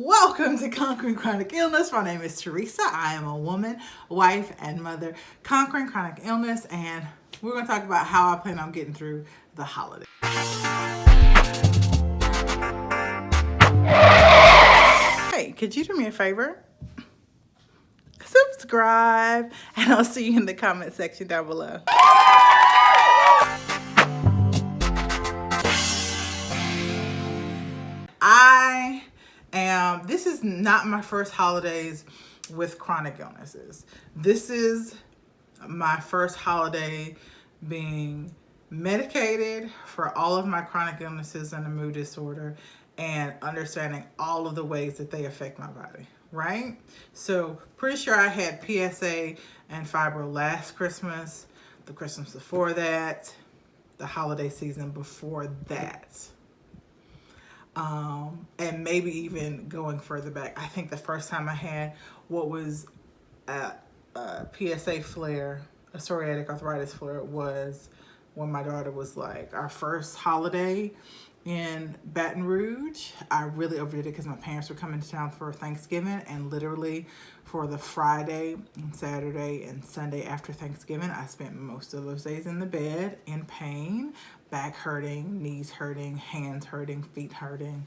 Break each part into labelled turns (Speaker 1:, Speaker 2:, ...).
Speaker 1: Welcome to Conquering Chronic Illness. My name is Teresa. I am a woman, wife, and mother conquering chronic illness, and we're going to talk about how I plan on getting through the holidays. Hey, could you do me a favor? Subscribe, and I'll see you in the comment section down below. This is not my first holidays with chronic illnesses. This is my first holiday being medicated for all of my chronic illnesses and a mood disorder and understanding all of the ways that they affect my body, right? So pretty sure I had PSA and fibro last Christmas, the Christmas before that, the holiday season before that. And maybe even going further back. I think the first time I had what was a PSA flare, a psoriaticarthritis flare, was when my daughter was like our first holiday in Baton Rouge. I really overdid it because my parents were coming to town for Thanksgiving, and literally for the Friday and Saturday and Sunday after Thanksgiving, I spent most of those days in the bed in pain, back hurting, knees hurting, hands hurting, feet hurting.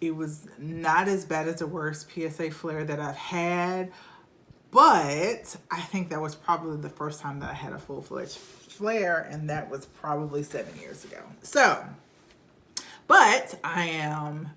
Speaker 1: It was not as bad as the worst PSA flare that I've had, but I think that was probably the first time that I had a full-fledged flare, and that was probably 7 years ago. So, but I am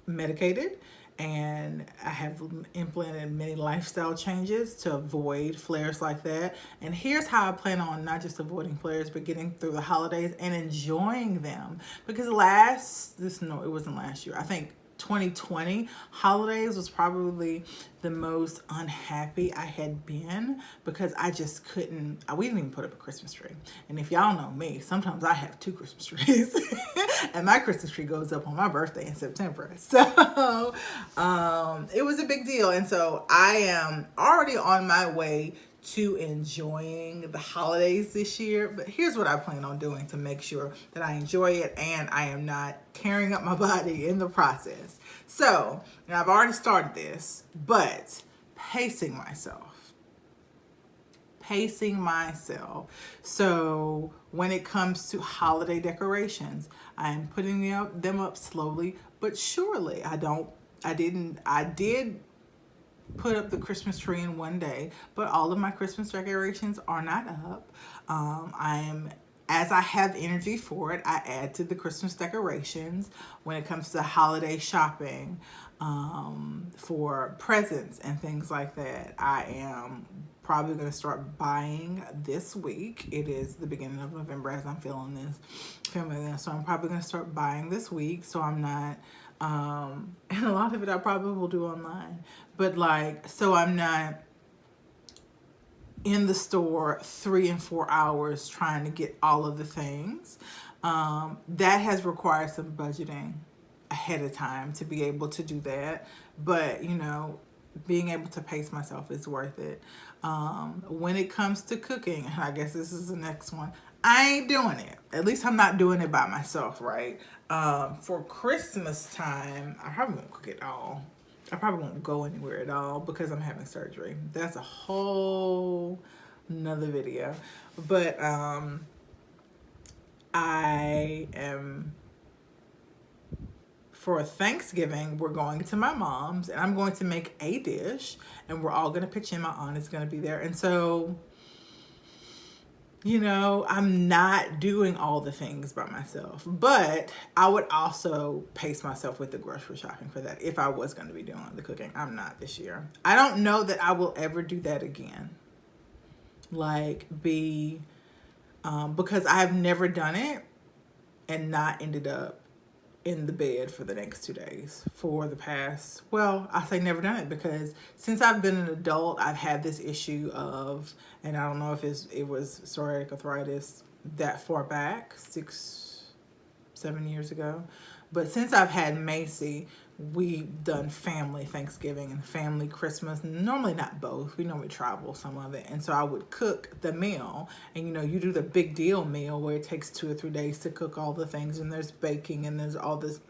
Speaker 1: medicated, and I have implemented many lifestyle changes to avoid flares like that. And here's how I plan on not just avoiding flares, but getting through the holidays and enjoying them. Because it wasn't last year. I think 2020 holidays was probably the most unhappy I had been because I just couldn't, we didn't even put up a Christmas tree. And if y'all know me, sometimes I have 2 Christmas trees and my Christmas tree goes up on my birthday in September. So it was a big deal. And so I am already on my way to enjoying the holidays this year. But here's what I plan on doing to make sure that I enjoy it and I am not tearing up my body in the process. So, and I've already started this, but pacing myself. So when it comes to holiday decorations, I'm putting them up slowly but surely. I did put up the Christmas tree in one day, but all of my Christmas decorations are not up. As I have energy for it, I add to the Christmas decorations. When it comes to holiday shopping, for presents and things like that, I am probably going to start buying this week. It is the beginning of November as I'm filming this, so I'm probably going to start buying this week, so I'm not and a lot of it I probably will do online, but so I'm not in the store 3 and 4 hours trying to get all of the things. That has required some budgeting ahead of time to be able to do that, but being able to pace myself is worth it. When it comes to cooking, I guess this is the next one, I ain't doing it. At least I'm not doing it by myself, right? For Christmas time, I probably won't cook at all. I probably won't go anywhere at all because I'm having surgery. That's a whole nother video. But for Thanksgiving, we're going to my mom's, and I'm going to make a dish, and we're all going to pitch in. My aunt is going to be there. And so, I'm not doing all the things by myself, but I would also pace myself with the grocery shopping for that if I was going to be doing the cooking. I'm not this year. I don't know that I will ever do that again. Because I've never done it and not ended up in the bed for the next 2 days for the past, I say never done it because since I've been an adult, I've had this issue of, and I don't know if it was psoriatic arthritis that far back, 6-7 years ago, but since I've had Macy, we've done family Thanksgiving and family Christmas. Normally not both. We normally travel some of it. And so I would cook the meal. And you do the big deal meal where it takes 2 or 3 days to cook all the things. And there's baking and there's all this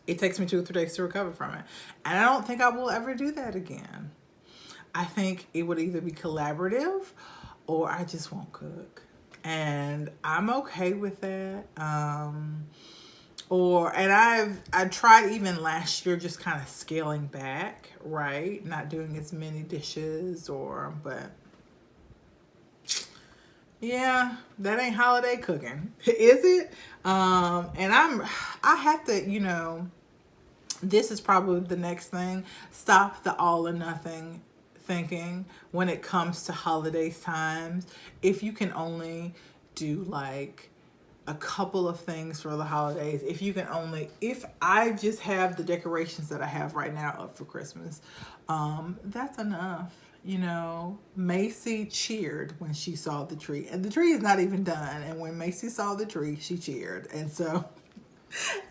Speaker 1: it takes me 2 or 3 days to recover from it. And I don't think I will ever do that again. I think it would either be collaborative or I just won't cook. And I'm okay with that. I tried even last year just kind of scaling back, right? Not doing as many dishes but yeah, that ain't holiday cooking, is it? And I have to, this is probably the next thing. Stop the all or nothing thinking when it comes to holidays times. If you can only do like a couple of things for the holidays, if I just have the decorations that I have right now up for Christmas, that's enough. Macy cheered when she saw the tree, and the tree is not even done. And when Macy saw the tree, she cheered. And so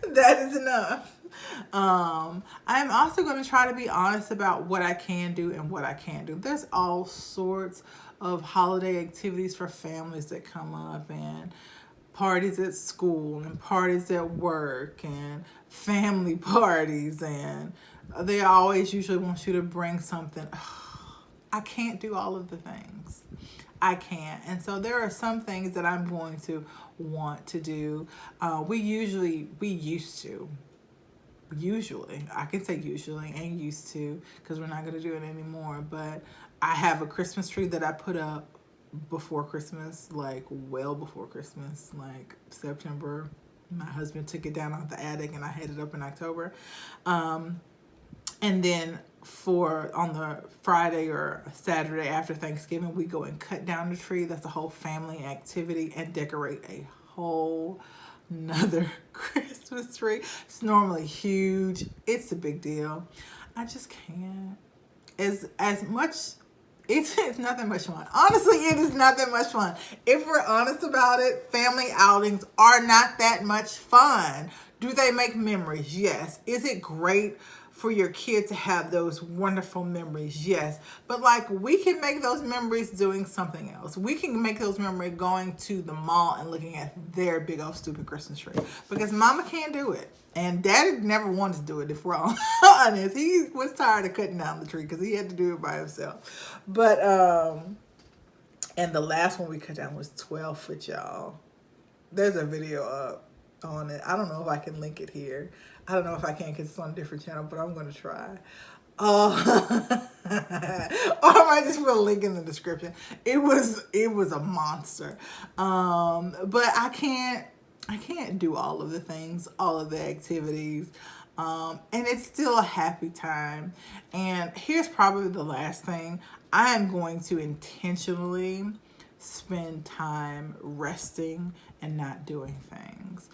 Speaker 1: that is enough. I'm also going to try to be honest about what I can do and what I can't do. There's all sorts of holiday activities for families that come up, and parties at school and parties at work and family parties, and they always usually want you to bring something. I can't do all of the things. I can't. And so there are some things that I'm going to want to do. We used to, I can say usually and used to, because we're not going to do it anymore. But I have a Christmas tree that I put up before Christmas, like well before Christmas, like September. My husband took it down out the attic and I had it up in October. And then on the Friday or Saturday after Thanksgiving, we go and cut down the tree. That's a whole family activity, and decorate a whole another Christmas tree. It's normally huge. It's a big deal. I just can't. It's not that much fun. Honestly, it is not that much fun. If we're honest about it, family outings are not that much fun. Do they make memories? Yes. Is it great for your kid to have those wonderful memories? Yes. But we can make those memories doing something else. We can make those memories going to the mall and looking at their big old stupid Christmas tree, because mama can't do it. And daddy never wanted to do it, if we're all honest. He was tired of cutting down the tree because he had to do it by himself. But, and the last one we cut down was 12 foot, y'all. There's a video up on it. I don't know if I can link it here. I don't know if I can because it's on a different channel, but I'm going to try. Or I might just put a link in the description. It was a monster. But I can't do all of the things, all of the activities. And it's still a happy time. And here's probably the last thing. I am going to intentionally spend time resting and not doing things.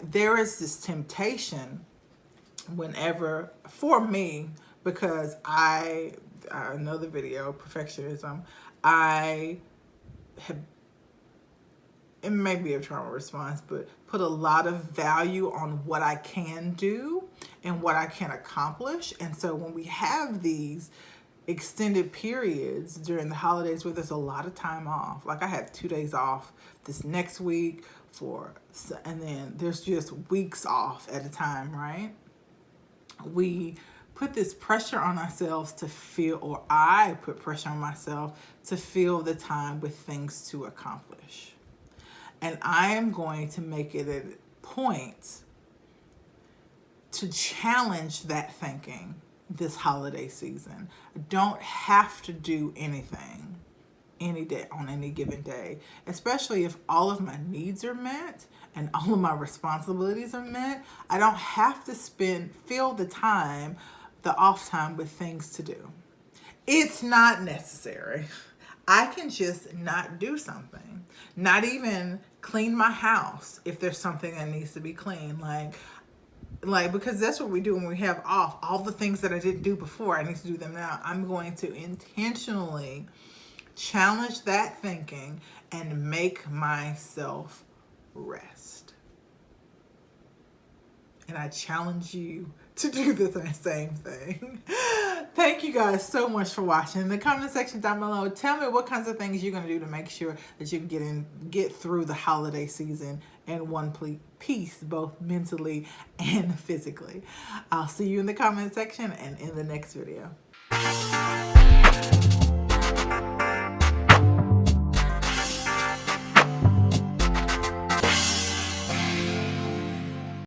Speaker 1: There is this temptation whenever, for me, because I know the video, perfectionism, I have, it may be a trauma response, but put a lot of value on what I can do and what I can accomplish. And so when we have these extended periods during the holidays where there's a lot of time off, I have 2 days off this next week and then there's just weeks off at a time, right? We put this pressure on ourselves to feel, or I put pressure on myself to fill the time with things to accomplish. And I am going to make it a point to challenge that thinking this holiday season. I don't have to do anything any day on any given day, especially if all of my needs are met and all of my responsibilities are met. I don't have to fill the off time with things to do. It's not necessary. I can just not do something, not even clean my house if there's something that needs to be cleaned, because that's what we do when we have off. All the things that I didn't do before, I need to do them now. I'm going to intentionally challenge that thinking and make myself rest. And I challenge you to do the same thing. Thank you guys so much for watching. In the comment section down below, tell me what kinds of things you're going to do to make sure that you get through the holiday season in one piece, both mentally and physically. I'll see you in the comment section and in the next video.